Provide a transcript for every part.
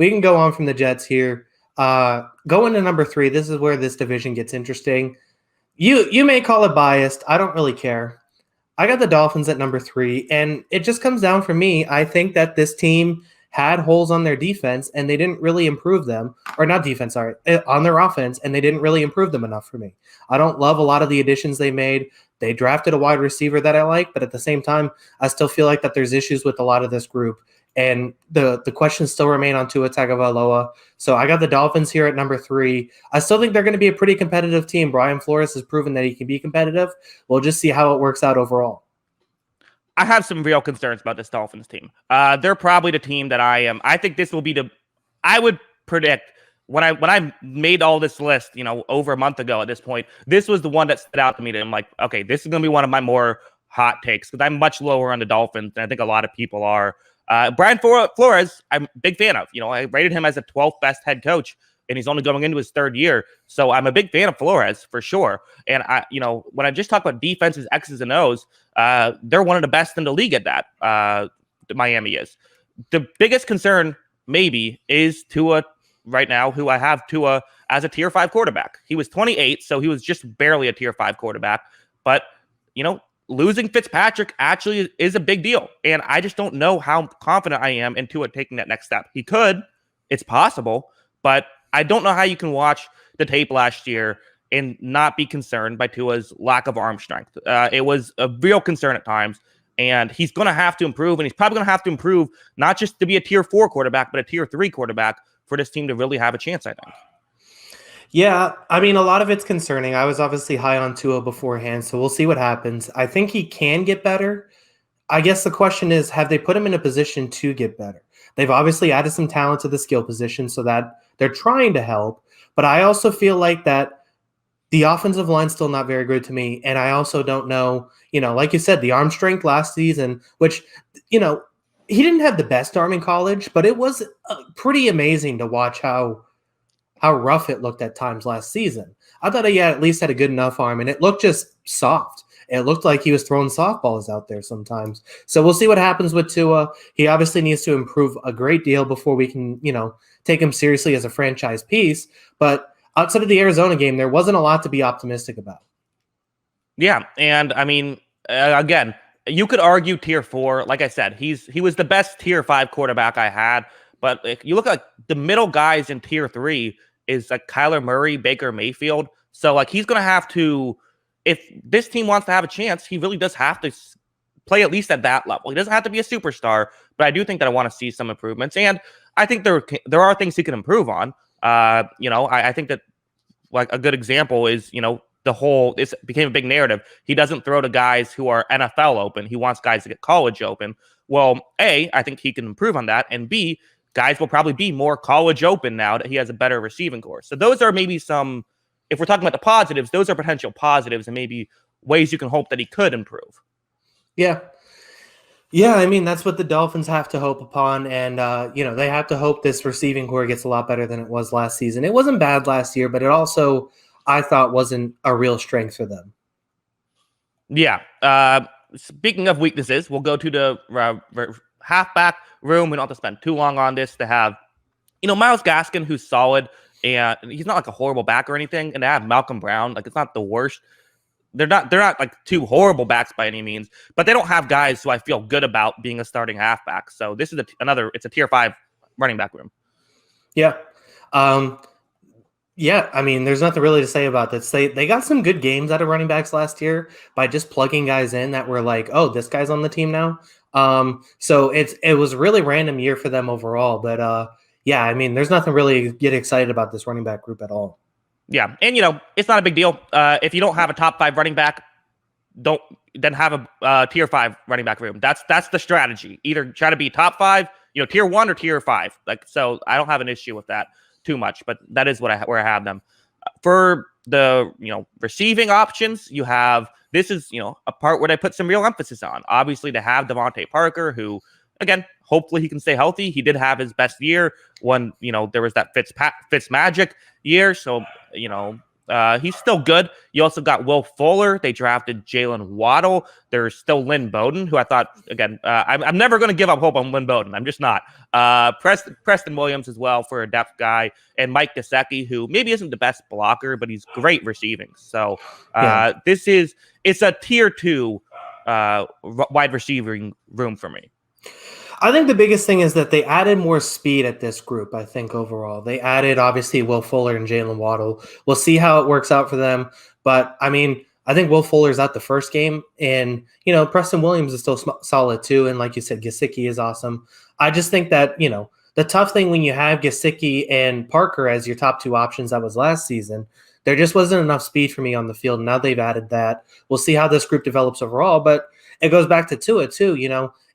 we can go on from the Jets here. Going to number 3, this is where this division gets interesting. You may call it biased. I don't really care. I got the Dolphins at number 3, and it just comes down for me. I think that this team had holes on their defense, and they didn't really improve them. Or not defense, sorry, on their offense, and they didn't really improve them enough for me. I don't love a lot of the additions they made. They drafted a wide receiver that I like, but at the same time, I still feel like that there's issues with a lot of this group. And the questions still remain on Tua Tagovailoa. So I got the Dolphins here at number 3. I still think they're going to be a pretty competitive team. Brian Flores has proven that he can be competitive. We'll just see how it works out overall. I have some real concerns about this Dolphins team. They're probably the team that I think this will be I would predict when I made all this list, over a month ago at this point, this was the one that stood out to me that I'm like, okay, this is going to be one of my more hot takes because I'm much lower on the Dolphins than I think a lot of people are. Brian Flores, I'm a big fan of. I rated him as the 12th best head coach, and he's only going into his 3rd year. So I'm a big fan of Flores for sure. And when I just talk about defenses, X's and O's, they're one of the best in the league at that. Miami is. The biggest concern maybe is Tua right now, who I have Tua as a tier 5 quarterback. He was 28, so he was just barely a tier 5 quarterback. But, losing Fitzpatrick actually is a big deal. And I just don't know how confident I am in Tua taking that next step. He could. It's possible. But I don't know how you can watch the tape last year and not be concerned by Tua's lack of arm strength. It was a real concern at times. And he's going to have to improve. And he's probably going to have to improve not just to be a tier 4 quarterback, but a tier 3 quarterback for this team to really have a chance, I think. Yeah, I mean, a lot of it's concerning. I was obviously high on Tua beforehand, so we'll see what happens. I think he can get better. I guess the question is, have they put him in a position to get better? They've obviously added some talent to the skill position so that they're trying to help. But I also feel like that the offensive line's still not very good to me. And I also don't know, like you said, the arm strength last season, which, he didn't have the best arm in college, but it was pretty amazing to watch how rough it looked at times last season. I thought he at least had a good enough arm, and it looked just soft. It looked like he was throwing softballs out there sometimes. So we'll see what happens with Tua. He obviously needs to improve a great deal before we can, take him seriously as a franchise piece. But outside of the Arizona game, there wasn't a lot to be optimistic about. Yeah, and I mean, again, you could argue tier 4. Like I said, he was the best tier 5 quarterback I had. But if you look at the middle guys in tier 3 is like Kyler Murray, Baker Mayfield. So he's going to have to, if this team wants to have a chance, he really does have to play at least at that level. He doesn't have to be a superstar, but I do think that I want to see some improvements. And I think there are things he can improve on. I think that a good example is, this became a big narrative. He doesn't throw to guys who are NFL open. He wants guys to get college open. Well, A, I think he can improve on that. And B, guys will probably be more college open now that he has a better receiving core. So those are maybe some, if we're talking about the positives, those are potential positives and maybe ways you can hope that he could improve. Yeah. Yeah, I mean, that's what the Dolphins have to hope upon. And, they have to hope this receiving core gets a lot better than it was last season. It wasn't bad last year, but it also, I thought, wasn't a real strength for them. Yeah. Speaking of weaknesses, we'll go to the halfback room. We don't have to spend too long on this to have, Myles Gaskin, who's solid, and he's not like a horrible back or anything. And to have Malcolm Brown, it's not the worst. They're not like two horrible backs by any means, but they don't have guys who I feel good about being a starting halfback. So this is it's a tier 5 running back room. Yeah. Yeah, I mean, there's nothing really to say about this. They got some good games out of running backs last year by just plugging guys in that were like, oh, this guy's on the team now. So it was a really random year for them overall. But yeah, I mean, there's nothing really to get excited about this running back group at all. Yeah, and it's not a big deal. If you don't have a top 5 running back, don't then have a tier 5 running back room. That's the strategy. Either try to be top 5, tier 1 or tier 5. So I don't have an issue with that too much, but that is where I have them. For the receiving options, you have this is a part where I put some real emphasis on. Obviously, to have Devontae Parker, who again, hopefully he can stay healthy. He did have his best year when there was that Fitz magic year. So he's still good. You also got Will Fuller. They drafted Jalen Waddle. There's still Lynn Bowden, who I thought, again, I'm never going to give up hope on Lynn Bowden. I'm just not. Preston Williams as well for a depth guy, and Mike Gesicki, who maybe isn't the best blocker, but he's great receiving. So it's a tier 2 wide receiving room for me. I think the biggest thing is that they added more speed at this group, I think, overall. They added, obviously, Will Fuller and Jalen Waddle. We'll see how it works out for them. But, I mean, I think Will Fuller's out the first game. And, Preston Williams is still solid, too. And like you said, Gesicki is awesome. I just think that, the tough thing when you have Gesicki and Parker as your top 2 options, that was last season, there just wasn't enough speed for me on the field. Now they've added that. We'll see how this group develops overall. But it goes back to Tua, too,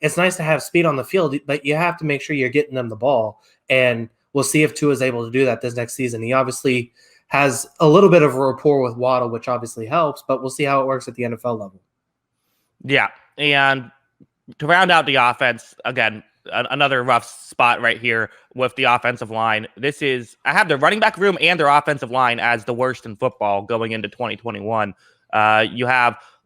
It's nice to have speed on the field, but you have to make sure you're getting them the ball. And we'll see if Tua is able to do that this next season. He obviously has a little bit of a rapport with Waddle, which obviously helps, but we'll see how it works at the NFL level. Yeah. And to round out the offense, again, another rough spot right here with the offensive line. I have the running back room and their offensive line as the worst in football going into 2021.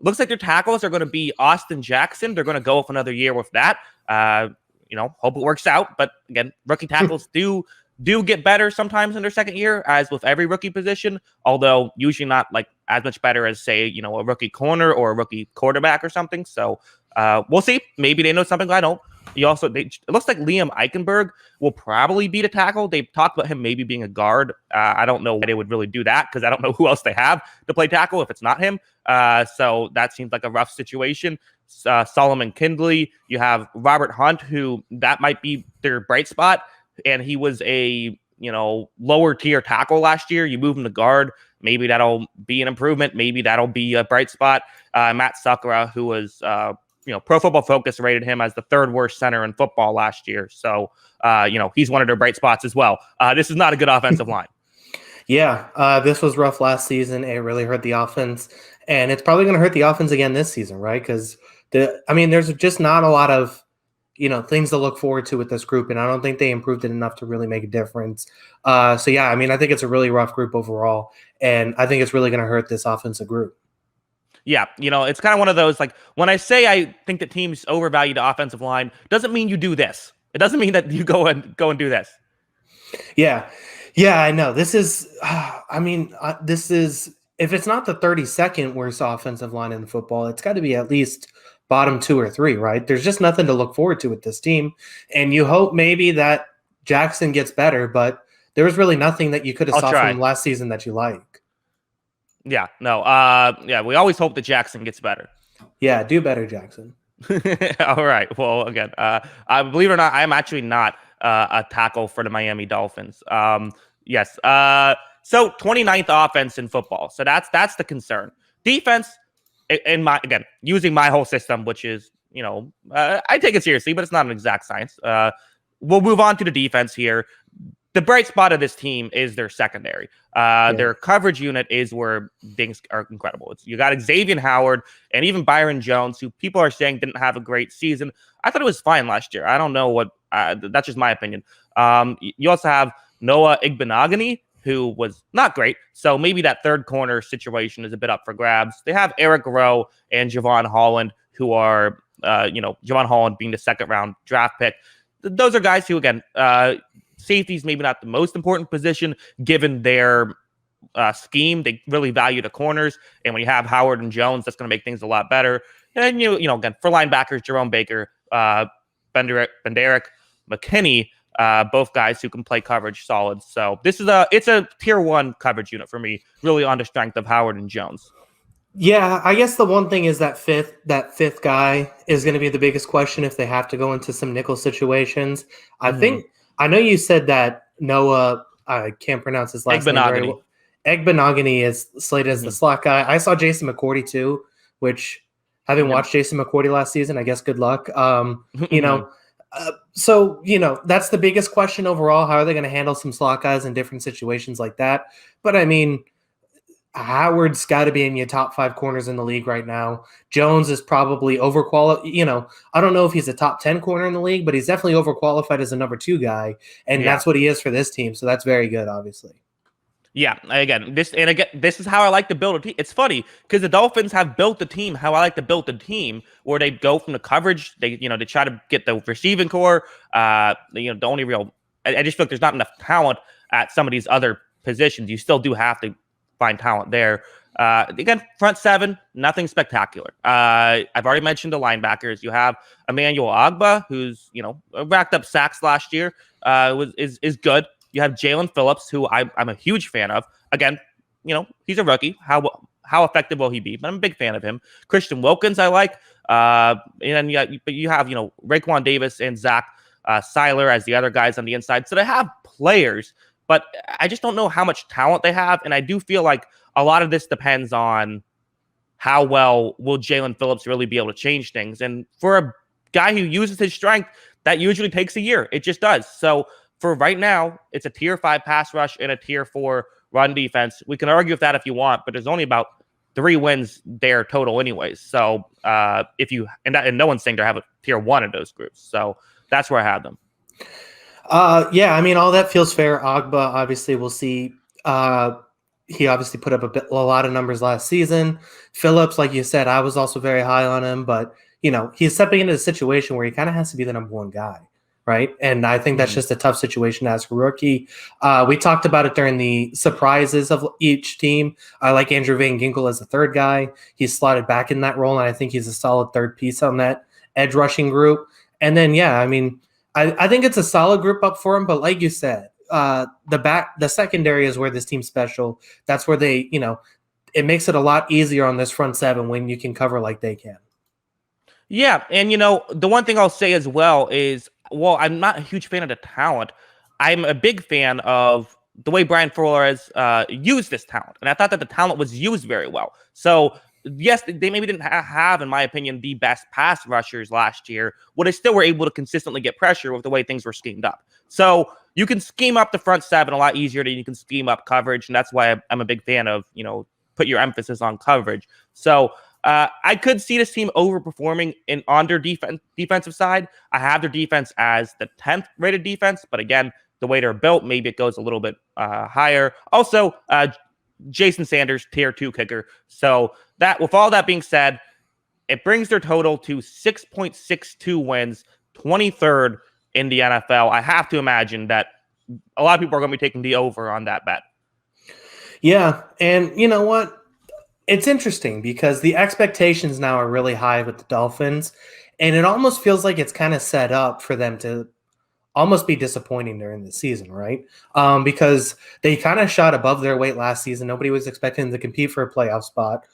Looks like their tackles are going to be Austin Jackson. They're going to go with another year with that. Hope it works out. But again, rookie tackles do get better sometimes in their second year, as with every rookie position, although usually not like as much better as, say, a rookie corner or a rookie quarterback or something. So we'll see. Maybe they know something I don't. It looks like Liam Eichenberg will probably be the tackle. They've talked about him maybe being a guard. I don't know why they would really do that, because I don't know who else they have to play tackle if it's not him. So that seems like a rough situation. Solomon Kindley, you have Robert Hunt, who that might be their bright spot, and he was a lower tier tackle last year. You move him to guard, maybe that'll be an improvement. Maybe that'll be a bright spot. Matt Sakura, who was Pro Football Focus rated him as the 3rd worst center in football last year. So, he's one of their bright spots as well. This is not a good offensive line. Yeah, this was rough last season. It really hurt the offense, and it's probably going to hurt the offense again this season, right? Because there's just not a lot of things to look forward to with this group, and I don't think they improved it enough to really make a difference. I think it's a really rough group overall, and I think it's really going to hurt this offensive group. Yeah, it's kind of one of those, like, when I say I think that teams overvalue the offensive line, doesn't mean you do this. It doesn't mean that you go and do this. Yeah, I know. This is, if it's not the 32nd worst offensive line in football, it's got to be at least bottom 2 or 3, right? There's just nothing to look forward to with this team. And you hope maybe that Jackson gets better, but there was really nothing that you could have saw from him last season that you like. Yeah, no. We always hope that Jackson gets better. Yeah, do better, Jackson. All right. Well, again, I believe it or not, I am actually not a tackle for the Miami Dolphins. Yes. So 29th offense in football. So that's the concern. Defense, using my whole system, which is, I take it seriously, but it's not an exact science. We'll move on to the defense here. The bright spot of this team is their secondary. Their coverage unit is where things are incredible. You got Xavier Howard and even Byron Jones, who people are saying didn't have a great season. I thought it was fine last year. I don't know what. That's just my opinion. You also have Noah Igbenogany, who was not great. So maybe that third corner situation is a bit up for grabs. They have Eric Rowe and Javon Holland, who are, Javon Holland being the 2nd round draft pick. Those are guys who, again, safety's maybe not the most important position given their scheme. They really value the corners, and when you have Howard and Jones, that's going to make things a lot better. And again, for linebackers, Jerome Baker, Benderick McKinney, both guys who can play coverage solid. So it's a tier 1 coverage unit for me, really on the strength of Howard and Jones. Yeah, I guess the one thing is that fifth guy is going to be the biggest question if they have to go into some nickel situations. I know you said that Noah, I can't pronounce his last name very well. Igbenogany is slated as the slot guy. I saw Jason McCourty too, which having watched Jason McCourty last season, I guess good luck. So that's the biggest question overall. How are they going to handle some slot guys in different situations like that? But I mean, Howard's got to be in your top 5 corners in the league right now. Jones is probably overqualified. I don't know if he's a top 10 corner in the league, but he's definitely overqualified as a number 2 guy. And that's what he is for this team. So that's very good, obviously. Yeah, again, this is how I like to build a team. It's funny because the Dolphins have built the team how I like to build the team, where they go from the coverage, they try to get the receiving core. The only real, I just feel like there's not enough talent at some of these other positions. You still do have to find talent there. Again, front seven, nothing spectacular. I've already mentioned the linebackers. You have Emmanuel Agba, who's racked up sacks last year. Is good. You have Jalen Phillips, who I'm a huge fan of. Again, he's a rookie. How effective will he be? But I'm a big fan of him. Christian Wilkins, I like. And then but you have Raekwon Davis and Zach Seiler as the other guys on the inside. So they have players, but I just don't know how much talent they have. And I do feel like a lot of this depends on how well will Jalen Phillips really be able to change things. And for a guy who uses his strength, that usually takes a year. It just does. So for right now, it's a tier 5 pass rush and a tier 4 run defense. We can argue with that if you want, but there's only about 3 wins there total anyways. So and no one's saying they have a tier 1 in those groups. So that's where I have them. Yeah, I mean, all that feels fair. Agba, obviously, we'll see. He obviously put up a lot of numbers last season. Phillips, like you said, I was also very high on him, but he's stepping into a situation where he kind of has to be the number 1 guy, right? And I think that's just a tough situation as a rookie. We talked about it during the surprises of each team. I like Andrew Van Ginkel as the 3rd guy. He's slotted back in that role, and I think he's a solid 3rd piece on that edge rushing group. And then, I mean, I think it's a solid group up for him, but like you said, the secondary is where this team's special. That's where it makes it a lot easier on this front seven when you can cover like they can. Yeah, and the one thing I'll say as well is, well, I'm not a huge fan of the talent. I'm a big fan of the way Brian Flores used this talent, and I thought that the talent was used very well. So yes, they maybe didn't have, in my opinion, the best pass rushers last year, but they still were able to consistently get pressure with the way things were schemed up. So you can scheme up the front seven a lot easier than you can scheme up coverage, and that's why I'm a big fan of, put your emphasis on coverage. So I could see this team overperforming on their defensive side. I have their defense as the 10th rated defense, but again, the way they're built, maybe it goes a little bit higher. Also, Jason Sanders, tier 2 kicker. So that, with all that being said, it brings their total to 6.62 wins, 23rd in the NFL. I have to imagine that a lot of people are going to be taking the over on that bet. Yeah, and you know what? It's interesting because the expectations now are really high with the Dolphins, and it almost feels like it's kind of set up for them to almost be disappointing during the season, right? Because they kind of shot above their weight last season. Nobody was expecting them to compete for a playoff spot.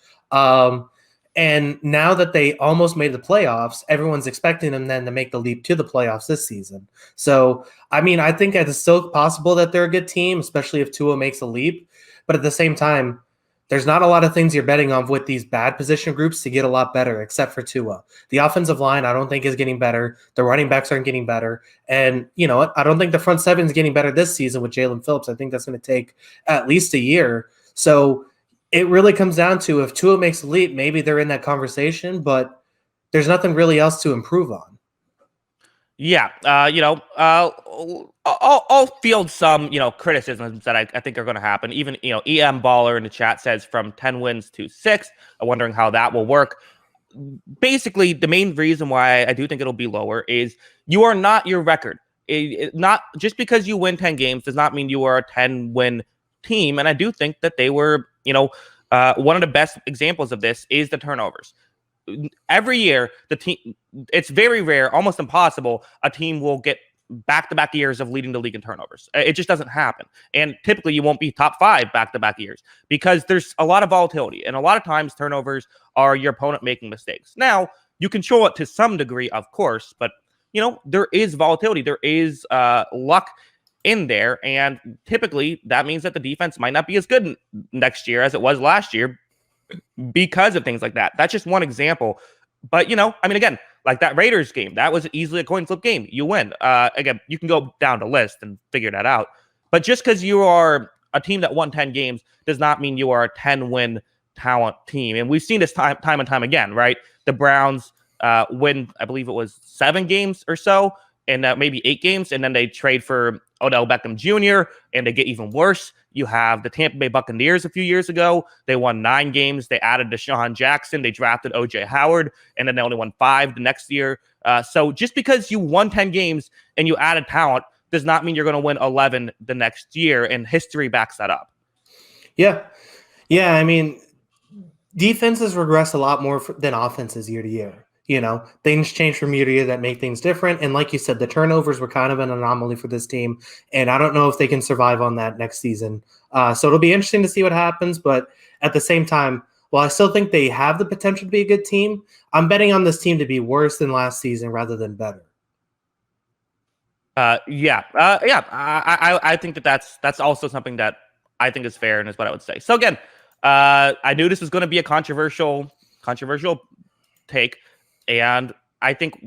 And now that they almost made the playoffs, everyone's expecting them then to make the leap to the playoffs this season. So, I mean, I think it's still possible that they're a good team, especially if Tua makes a leap. But at the same time, there's not a lot of things you're betting on with these bad position groups to get a lot better, except for Tua. The offensive line, I don't think, is getting better. The running backs aren't getting better. And you know what? I don't think the front seven is getting better this season with Jalen Phillips. I think that's going to take at least a year. So it really comes down to, if Tua makes a leap, maybe they're in that conversation, but there's nothing really else to improve on. Yeah, I'll field some, criticisms that I think are going to happen. Even, EM Baller in the chat says from 10 wins to 6. I'm wondering how that will work. Basically, the main reason why I do think it'll be lower is you are not your record. Not just because you win 10 games does not mean you are a 10-win team. And I do think that they were, one of the best examples of this is the turnovers. Every year, the team, it's very rare, almost impossible, a team will get back-to-back years of leading the league in turnovers. It just doesn't happen. And typically, you won't be top 5 back-to-back years because there's a lot of volatility. And a lot of times, turnovers are your opponent making mistakes. Now, you control it to some degree, of course, but, there is volatility. There is luck in there. And typically, that means that the defense might not be as good next year as it was last year, because of things like that. That's just one example. But, again, like that Raiders game, that was easily a coin flip game. You win. Again, you can go down the list and figure that out. But just because you are a team that won 10 games does not mean you are a 10-win talent team. And we've seen this time and time again, right? The Browns win, I believe it was 7 games or so, and maybe 8 games, and then they trade for Odell Beckham Jr., and they get even worse. You have the Tampa Bay Buccaneers a few years ago. They won 9 games. They added Deshaun Jackson. They drafted O.J. Howard, and then they only won 5 the next year. So just because you won 10 games and you added talent does not mean you're going to win 11 the next year, and history backs that up. Yeah. Yeah, I mean, defenses regress a lot more than offenses year to year. You know, things change from year to year that make things different. And like you said, the turnovers were kind of an anomaly for this team. And I don't know if they can survive on that next season. So it'll be interesting to see what happens. But at the same time, while I still think they have the potential to be a good team, I'm betting on this team to be worse than last season rather than better. I think that's also something that I think is fair and is what I would say. So again, I knew this was going to be a controversial take, and I think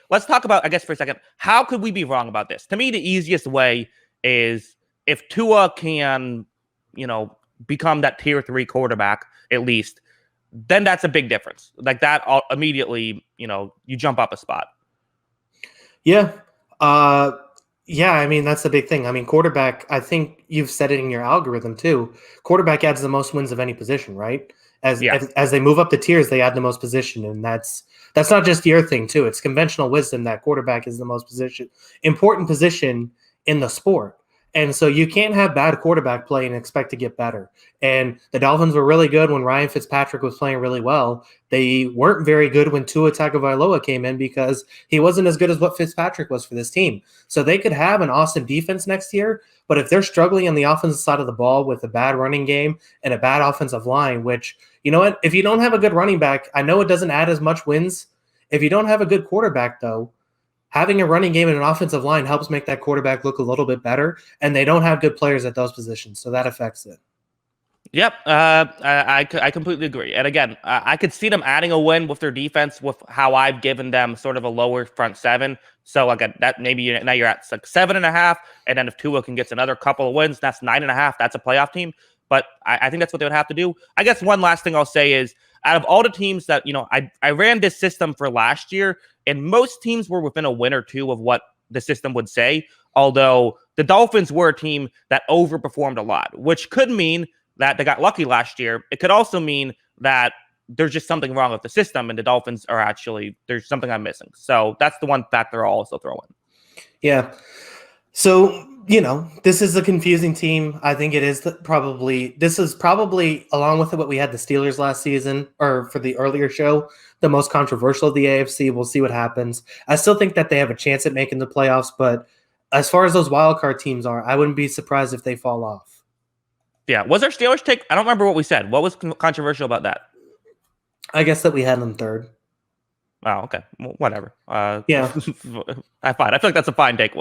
let's talk about, I guess, for a second, how could we be wrong about this? To me, the easiest way is if Tua can, become that tier 3 quarterback at least, then that's a big difference. Like that immediately, you jump up a spot. Yeah. Yeah, I mean, that's the big thing. I mean, quarterback, I think you've said it in your algorithm too. Quarterback adds the most wins of any position, right? As they move up the tiers, they add the most position. And that's not just your thing too. It's conventional wisdom that quarterback is the most important position in the sport. And so you can't have bad quarterback play and expect to get better. And the Dolphins were really good when Ryan Fitzpatrick was playing really well. They weren't very good when Tua Tagovailoa came in because he wasn't as good as what Fitzpatrick was for this team. So they could have an awesome defense next year, but if they're struggling on the offensive side of the ball with a bad running game and a bad offensive line, which, you know what, if you don't have a good running back, I know it doesn't add as much wins. If you don't have a good quarterback, though, having a running game and an offensive line helps make that quarterback look a little bit better, and they don't have good players at those positions, so that affects it. Yep, I completely agree. And again, I could see them adding a win with their defense with how I've given them sort of a lower front 7. So again, that maybe now you're at like 7.5, and then if Tua can get another couple of wins, that's 9.5. That's a playoff team. But I think that's what they would have to do. I guess one last thing I'll say is, out of all the teams that, I ran this system for last year, and most teams were within a win or two of what the system would say, although the Dolphins were a team that overperformed a lot, which could mean that they got lucky last year. It could also mean that there's just something wrong with the system, and the Dolphins are actually, there's something I'm missing. So that's the one factor I'll also throw in. Yeah. So, this is a confusing team. I think it is this is probably, along with what we had the Steelers last season, or for the earlier show, the most controversial of the AFC. We'll see what happens. I still think that they have a chance at making the playoffs, but as far as those wildcard teams are, I wouldn't be surprised if they fall off. Yeah. Was our Steelers take? I don't remember what we said. What was controversial about that? I guess that we had them third. Oh, okay. Well, whatever. Yeah. I feel like that's a fine take.